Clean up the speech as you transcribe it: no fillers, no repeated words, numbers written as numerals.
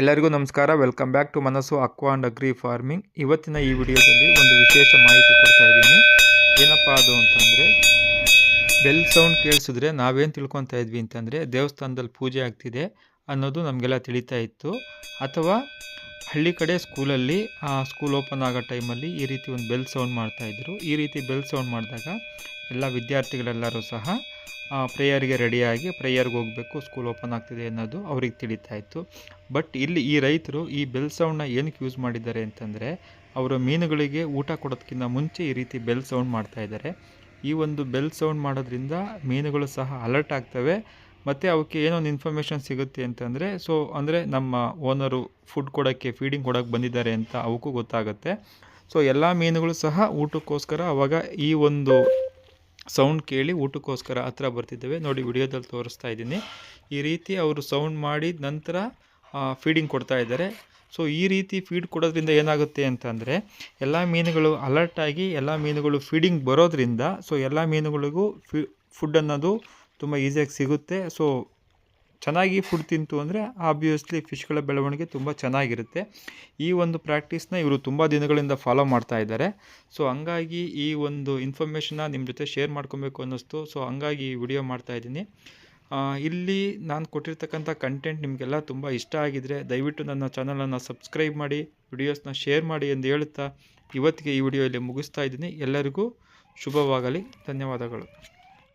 ಎಲ್ಲರಿಗೂ ನಮಸ್ಕಾರ. Welcome back to ಮನಸ್ಸು ಅಕ್ವಾ ಅಂಡ್ ಅಗ್ರಿ ಫಾರ್ಮಿಂಗ್. ಇವತ್ತಿನ ಈ ವಿಡಿಯೋದಲ್ಲಿ ಒಂದು ವಿಶೇಷ ಮಾಹಿತಿ ಕೊಡ್ತಾ ಇದ್ದೀನಿ. ಏನಪ್ಪ ಅದು ಅಂತಂದರೆ, ಬೆಲ್ ಸೌಂಡ್ ಕೇಳಿಸಿದ್ರೆ ನಾವೇನು ತಿಳ್ಕೊತಾ ಇದ್ವಿ ಅಂತಂದರೆ ದೇವಸ್ಥಾನದಲ್ಲಿ ಪೂಜೆ ಆಗ್ತಿದೆ ಅನ್ನೋದು ನಮಗೆಲ್ಲ ತಿಳಿತಾ ಇತ್ತು. ಅಥವಾ ಹಳ್ಳಿ ಕಡೆ ಸ್ಕೂಲಲ್ಲಿ ಸ್ಕೂಲ್ ಓಪನ್ ಆಗೋ ಟೈಮಲ್ಲಿ ಈ ರೀತಿ ಒಂದು ಬೆಲ್ ಸೌಂಡ್ ಮಾಡ್ತಾಯಿದ್ರು. ಈ ರೀತಿ ಬೆಲ್ ಸೌಂಡ್ ಮಾಡಿದಾಗ ಎಲ್ಲ ವಿದ್ಯಾರ್ಥಿಗಳೆಲ್ಲರೂ ಸಹ ಪ್ರೇಯರ್ಗೆ ರೆಡಿಯಾಗಿ ಪ್ರೇಯರ್ಗೆ ಹೋಗಬೇಕು, ಸ್ಕೂಲ್ ಓಪನ್ ಆಗ್ತಿದೆ ಅನ್ನೋದು ಅವ್ರಿಗೆ ತಿಳಿತಾ ಇತ್ತು. ಬಟ್ ಇಲ್ಲಿ ಈ ರೈತರು ಈ ಬೆಲ್ ಸೌಂಡ್ನ ಏನಕ್ಕೆ ಯೂಸ್ ಮಾಡಿದ್ದಾರೆ ಅಂತಂದರೆ, ಅವರು ಮೀನುಗಳಿಗೆ ಊಟ ಕೊಡೋದಕ್ಕಿಂತ ಮುಂಚೆ ಈ ರೀತಿ ಬೆಲ್ ಸೌಂಡ್ ಮಾಡ್ತಾಯಿದ್ದಾರೆ. ಈ ಒಂದು ಬೆಲ್ ಸೌಂಡ್ ಮಾಡೋದ್ರಿಂದ ಮೀನುಗಳು ಸಹ ಅಲರ್ಟ್ ಆಗ್ತವೆ ಮತ್ತು ಅವಕ್ಕೆ ಏನೊಂದು ಇನ್ಫಾರ್ಮೇಷನ್ ಸಿಗುತ್ತೆ ಅಂತಂದರೆ, ಅಂದರೆ ನಮ್ಮ ಓನರು ಫುಡ್ ಕೊಡೋಕ್ಕೆ ಫೀಡಿಂಗ್ ಕೊಡೋಕ್ಕೆ ಬಂದಿದ್ದಾರೆ ಅಂತ ಅವಕ್ಕೂ ಗೊತ್ತಾಗುತ್ತೆ. ಎಲ್ಲ ಮೀನುಗಳು ಸಹ ಊಟಕ್ಕೋಸ್ಕರ ಅವಾಗ ಈ ಒಂದು ಸೌಂಡ್ ಕೇಳಿ ಊಟಕ್ಕೋಸ್ಕರ ಹತ್ರ ಬರ್ತಿದ್ದೇವೆ. ನೋಡಿ, ವಿಡಿಯೋದಲ್ಲಿ ತೋರಿಸ್ತಾ ಇದ್ದೀನಿ. ಈ ರೀತಿ ಅವರು ಸೌಂಡ್ ಮಾಡಿದ ನಂತರ ಫೀಡಿಂಗ್ ಕೊಡ್ತಾ ಇದ್ದಾರೆ. ಈ ರೀತಿ ಫೀಡ್ ಕೊಡೋದ್ರಿಂದ ಏನಾಗುತ್ತೆ ಅಂತಂದರೆ, ಎಲ್ಲ ಮೀನುಗಳು ಅಲರ್ಟಾಗಿ ಎಲ್ಲ ಮೀನುಗಳು ಫೀಡಿಂಗ್ ಬರೋದ್ರಿಂದ ಎಲ್ಲ ಮೀನುಗಳಿಗೂ ಫುಡ್ ಅನ್ನೋದು ತುಂಬ ಈಸಿಯಾಗಿ ಸಿಗುತ್ತೆ. ಚೆನ್ನಾಗಿ ಫುಡ್ ತಿಂತು ಅಂದರೆ ಆಬ್ವಿಯಸ್ಲಿ ಫಿಶ್ಗಳ ಬೆಳವಣಿಗೆ ತುಂಬ ಚೆನ್ನಾಗಿರುತ್ತೆ. ಈ ಒಂದು ಪ್ರಾಕ್ಟೀಸ್ನ ಇವರು ತುಂಬ ದಿನಗಳಿಂದ ಫಾಲೋ ಮಾಡ್ತಾ ಇದ್ದಾರೆ. ಹಂಗಾಗಿ ಈ ಒಂದು ಇನ್ಫಾರ್ಮೇಷನ್ನ ನಿಮ್ಮ ಜೊತೆ ಶೇರ್ ಮಾಡ್ಕೊಬೇಕು ಅನ್ನಿಸ್ತು. ಹಂಗಾಗಿ ಈ ವಿಡಿಯೋ ಮಾಡ್ತಾಯಿದ್ದೀನಿ. ಇಲ್ಲಿ ನಾನು ಕೊಟ್ಟಿರ್ತಕ್ಕಂಥ ಕಂಟೆಂಟ್ ನಿಮಗೆಲ್ಲ ತುಂಬ ಇಷ್ಟ ಆಗಿದರೆ ದಯವಿಟ್ಟು ನನ್ನ ಚಾನಲನ್ನು ಸಬ್ಸ್ಕ್ರೈಬ್ ಮಾಡಿ, ವಿಡಿಯೋಸ್ನ ಶೇರ್ ಮಾಡಿ ಎಂದು ಹೇಳುತ್ತಾ ಇವತ್ತಿಗೆ ಈ ವಿಡಿಯೋ ಇಲ್ಲಿ ಮುಗಿಸ್ತಾ ಇದ್ದೀನಿ. ಎಲ್ಲರಿಗೂ ಶುಭವಾಗಲಿ. ಧನ್ಯವಾದಗಳು.